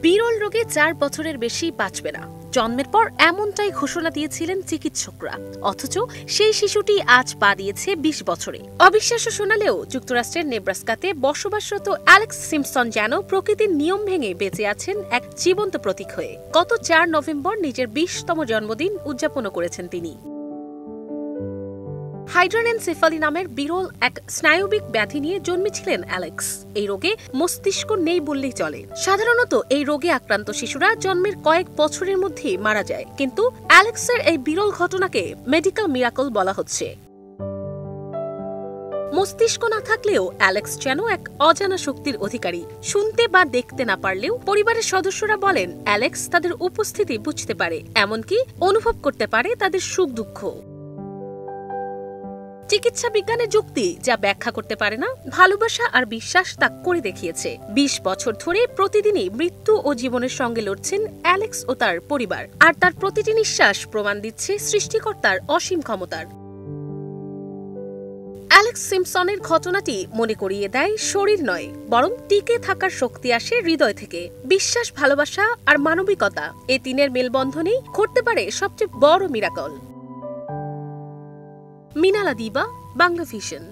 বিরল রোগে 4 বছরের বেশি বাঁচবে না, জন্মের পর এমনটাই ঘোষণা দিয়েছিলেন চিকিৎসকরা। অথচ সেই শিশুটি আজ পা দিয়েছে 20 বছরে। অবিশ্বাস্য শোনালেও যুক্তরাষ্ট্রের নেব্রাস্কাতে বসবাসরত অ্যালেক্স সিম্পসন যেন প্রকৃতির নিয়ম ভেঙে বেঁচে আছেন এক জীবন্ত প্রতীক হয়ে। গত 4 নভেম্বর নিজের 20তম জন্মদিন উদযাপন করেছেন তিনি। হাইড্রোনেনসেফালি নামের বিরল এক স্নায়বিক ব্যাধি নিয়ে জন্মেছিলেন অ্যালেক্স। এই রোগে মস্তিষ্ক নেই বললেই চলে। সাধারণত এই রোগে আক্রান্ত শিশুরা জন্মের কয়েক বছরের মধ্যেই মারা যায়, কিন্তু অ্যালেক্সের এই বিরল ঘটনাকে মেডিকেল মিরাকল বলা হচ্ছে। মস্তিষ্ক না থাকলেও অ্যালেক্স যেন এক অজানা শক্তির অধিকারী। শুনতে বা দেখতে না পারলেও পরিবারের সদস্যরা বলেন অ্যালেক্স তাদের উপস্থিতি বুঝতে পারে, এমনকি অনুভব করতে পারে তাদের সুখ দুঃখ। চিকিৎসা বিজ্ঞানের যুক্তি যা ব্যাখ্যা করতে পারে না, ভালোবাসা আর বিশ্বাস তা করে দেখিয়েছে। 20 বছর ধরে প্রতিদিনই মৃত্যু ও জীবনের সঙ্গে লড়ছেন অ্যালেক্স ও তার পরিবার, আর তার প্রতিটি নিঃশ্বাস প্রমাণ দিচ্ছে সৃষ্টিকর্তার অসীম ক্ষমতার। অ্যালেক্স সিম্পসনের ঘটনাটি মনে করিয়ে দেয় শরীর নয়, বরং টিকে থাকার শক্তি আসে হৃদয় থেকে। বিশ্বাস, ভালোবাসা আর মানবিকতা, এই তিনের মেলবন্ধনেই ঘটতে পারে সবচেয়ে বড় মিরাকল। মিনালা দিবা, বাংলা ভিশন।